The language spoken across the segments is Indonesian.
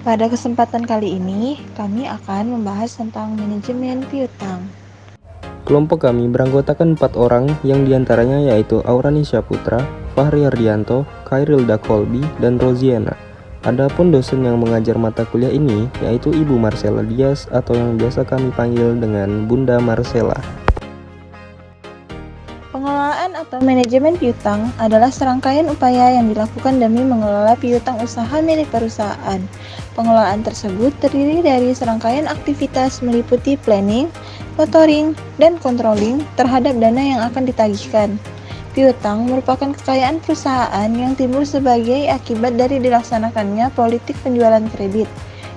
Pada kesempatan kali ini, kami akan membahas tentang manajemen piutang. Kelompok kami beranggotakan 4 orang yang diantaranya yaitu Aurani Syaputra, Fahri Ardianto, Khairil Kolbi, dan Roziana. Adapun dosen yang mengajar mata kuliah ini yaitu Ibu Marcella Dias atau yang biasa kami panggil dengan Bunda Marcella. Pengelolaan atau manajemen piutang adalah serangkaian upaya yang dilakukan demi mengelola piutang usaha milik perusahaan. Pengelolaan tersebut terdiri dari serangkaian aktivitas meliputi planning, monitoring, dan controlling terhadap dana yang akan ditagihkan. Piutang merupakan kekayaan perusahaan yang timbul sebagai akibat dari dilaksanakannya politik penjualan kredit,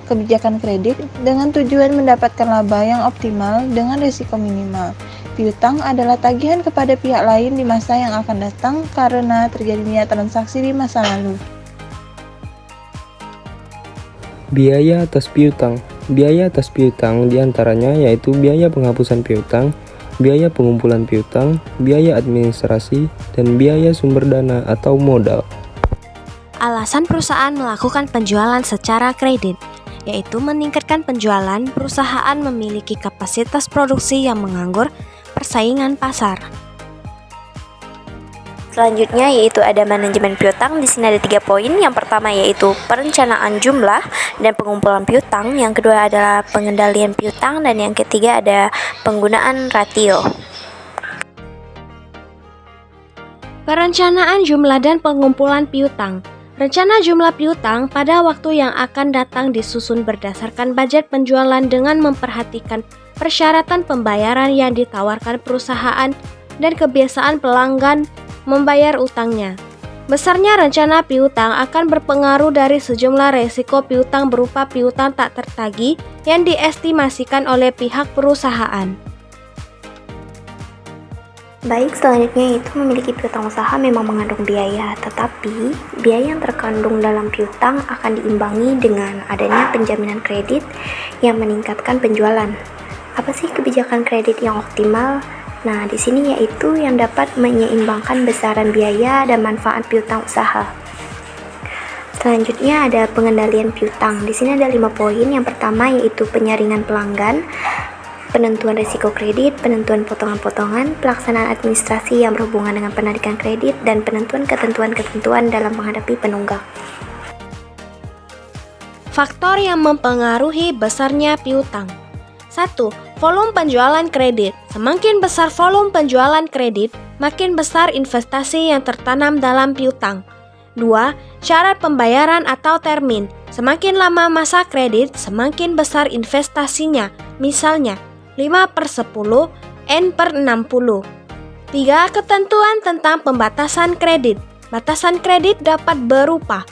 kebijakan kredit dengan tujuan mendapatkan laba yang optimal dengan risiko minimal. Piutang adalah tagihan kepada pihak lain di masa yang akan datang karena terjadinya transaksi di masa lalu. Biaya atas piutang. Biaya atas piutang diantaranya yaitu biaya penghapusan piutang, biaya pengumpulan piutang, biaya administrasi, dan biaya sumber dana atau modal. Alasan perusahaan melakukan penjualan secara kredit, yaitu meningkatkan penjualan. Perusahaan memiliki kapasitas produksi yang menganggur persaingan pasar. Selanjutnya yaitu ada manajemen piutang. Di sini ada 3 poin. Yang pertama yaitu perencanaan jumlah dan pengumpulan piutang. Yang kedua adalah pengendalian piutang, dan yang ketiga ada penggunaan rasio. Perencanaan jumlah dan pengumpulan piutang. Rencana jumlah piutang pada waktu yang akan datang disusun berdasarkan budget penjualan dengan memperhatikan persyaratan pembayaran yang ditawarkan perusahaan dan kebiasaan pelanggan membayar utangnya. Besarnya rencana piutang akan berpengaruh dari sejumlah resiko piutang berupa piutang tak tertagih yang diestimasikan oleh pihak perusahaan. Baik, selanjutnya itu memiliki piutang usaha memang mengandung biaya, tetapi biaya yang terkandung dalam piutang akan diimbangi dengan adanya penjaminan kredit yang meningkatkan penjualan. Apa sih kebijakan kredit yang optimal? Nah, di sini yaitu yang dapat menyeimbangkan besaran biaya dan manfaat piutang usaha. Selanjutnya ada pengendalian piutang. Di sini ada 5 poin. Yang pertama yaitu penyaringan pelanggan, penentuan risiko kredit, penentuan potongan-potongan, pelaksanaan administrasi yang berhubungan dengan penarikan kredit, dan penentuan ketentuan-ketentuan dalam menghadapi penunggak. Faktor yang mempengaruhi besarnya piutang. 1. Volume penjualan kredit. Semakin besar volume penjualan kredit, makin besar investasi yang tertanam dalam piutang. 2. Syarat pembayaran atau termin. Semakin lama masa kredit, semakin besar investasinya. Misalnya, 5/10, N/60. 3. Ketentuan tentang pembatasan kredit. Batasan kredit dapat berupa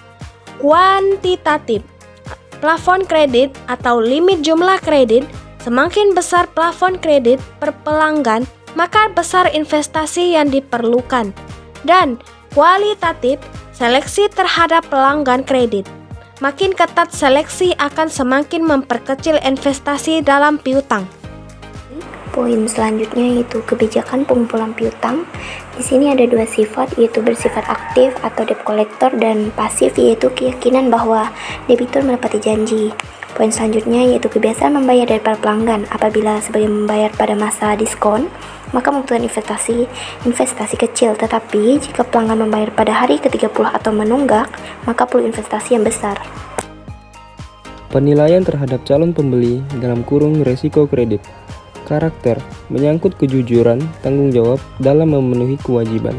kuantitatif, plafon kredit atau limit jumlah kredit. Semakin besar plafon kredit per pelanggan, maka besar investasi yang diperlukan. Dan kualitatif, seleksi terhadap pelanggan kredit. Makin ketat seleksi akan semakin memperkecil investasi dalam piutang. Poin selanjutnya yaitu kebijakan pengumpulan piutang. Di sini ada 2 sifat, yaitu bersifat aktif atau debt collector, dan pasif yaitu keyakinan bahwa debitur menepati janji. Poin selanjutnya yaitu kebiasaan membayar dari para pelanggan. Apabila sebagai membayar pada masa diskon, maka membutuhkan investasi kecil, tetapi jika pelanggan membayar pada hari ke-30 atau menunggak, maka perlu investasi yang besar. Penilaian terhadap calon pembeli dalam kurung resiko kredit. Karakter, menyangkut kejujuran, tanggung jawab dalam memenuhi kewajiban.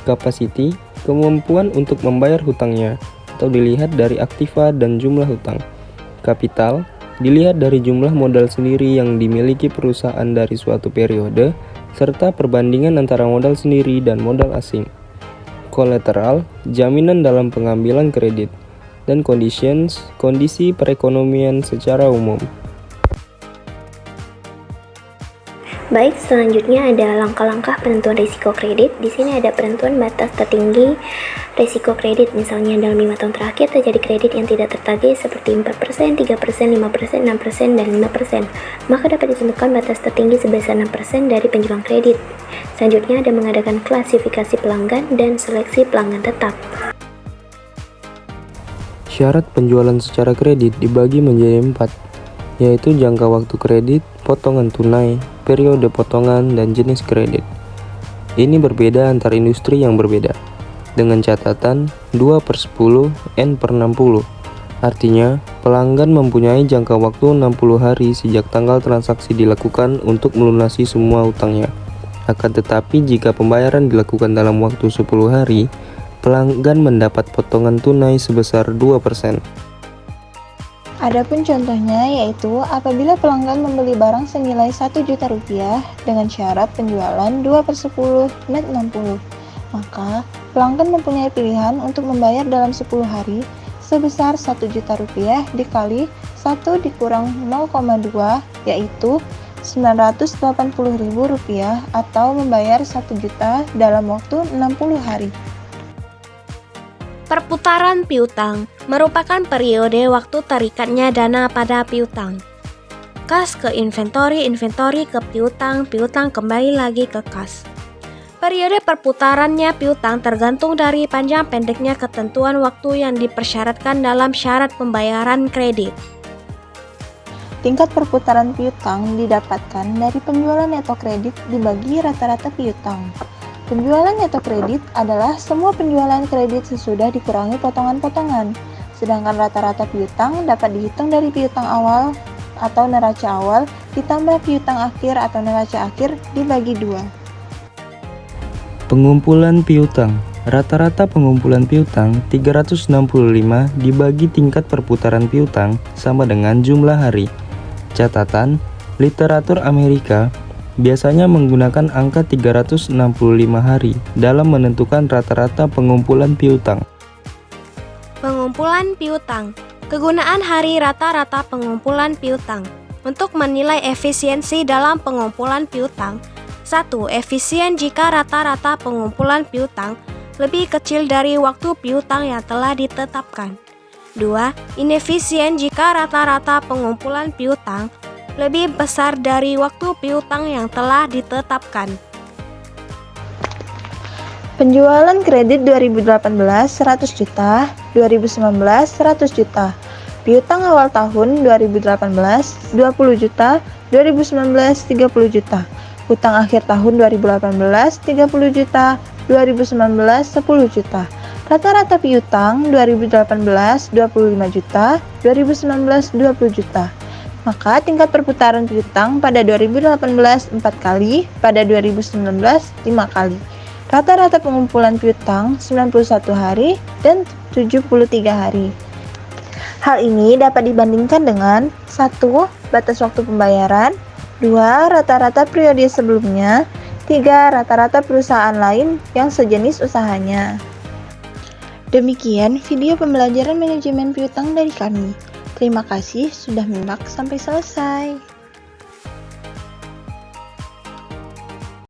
Capacity, kemampuan untuk membayar hutangnya, atau dilihat dari aktiva dan jumlah hutang. Kapital, dilihat dari jumlah modal sendiri yang dimiliki perusahaan dari suatu periode, serta perbandingan antara modal sendiri dan modal asing. Collateral, jaminan dalam pengambilan kredit. Dan conditions, kondisi perekonomian secara umum. Baik, selanjutnya ada langkah-langkah penentuan risiko kredit. Di sini ada penentuan batas tertinggi risiko kredit. Misalnya dalam 5 tahun terakhir terjadi kredit yang tidak tertagih seperti 4%, 3%, 5%, 6%, dan 5%. Maka dapat ditentukan batas tertinggi sebesar 6% dari penjualan kredit. Selanjutnya ada mengadakan klasifikasi pelanggan dan seleksi pelanggan tetap. Syarat penjualan secara kredit dibagi menjadi 4, yaitu jangka waktu kredit, potongan tunai, periode potongan, dan jenis kredit. Ini berbeda antar industri yang berbeda, dengan catatan 2/10 N/60. Artinya, pelanggan mempunyai jangka waktu 60 hari sejak tanggal transaksi dilakukan untuk melunasi semua utangnya. Akan tetapi, jika pembayaran dilakukan dalam waktu 10 hari, pelanggan mendapat potongan tunai sebesar 2%. Adapun contohnya yaitu apabila pelanggan membeli barang senilai Rp1.000.000 dengan syarat penjualan 2/10 net 60, maka pelanggan mempunyai pilihan untuk membayar dalam 10 hari sebesar Rp1.000.000 dikali 1 dikurang 0,2 yaitu Rp980.000 atau membayar 1 juta dalam waktu 60 hari. Perputaran piutang merupakan periode waktu terikatnya dana pada piutang. Kas ke inventory, inventory ke piutang, piutang kembali lagi ke kas. Periode perputarannya piutang tergantung dari panjang pendeknya ketentuan waktu yang dipersyaratkan dalam syarat pembayaran kredit. Tingkat perputaran piutang didapatkan dari penjualan neto kredit dibagi rata-rata piutang. Penjualan neto kredit adalah semua penjualan kredit sesudah dikurangi potongan-potongan, sedangkan rata-rata piutang dapat dihitung dari piutang awal atau neraca awal ditambah piutang akhir atau neraca akhir dibagi 2. Pengumpulan piutang. Rata-rata pengumpulan piutang 365 dibagi tingkat perputaran piutang sama dengan jumlah hari. Catatan, literatur Amerika biasanya menggunakan angka 365 hari dalam menentukan rata-rata pengumpulan piutang. Pengumpulan piutang. Kegunaan hari rata-rata pengumpulan piutang. Untuk menilai efisiensi dalam pengumpulan piutang. 1. Efisien jika rata-rata pengumpulan piutang lebih kecil dari waktu piutang yang telah ditetapkan. 2. Inefisien jika rata-rata pengumpulan piutang lebih besar dari waktu piutang yang telah ditetapkan. Penjualan kredit 2018 100 juta, 2019 100 juta. Piutang awal tahun 2018 20 juta, 2019 30 juta. Utang akhir tahun 2018 30 juta, 2019 10 juta. Rata-rata piutang 2018 25 juta, 2019 20 juta. Maka tingkat perputaran piutang pada 2018 4 kali, pada 2019 5 kali. Rata-rata pengumpulan piutang 91 hari dan 73 hari. Hal ini dapat dibandingkan dengan 1. Batas waktu pembayaran, 2. Rata-rata periode sebelumnya, 3. Rata-rata perusahaan lain yang sejenis usahanya. Demikian video pembelajaran manajemen piutang dari kami. Terima kasih sudah menyimak sampai selesai.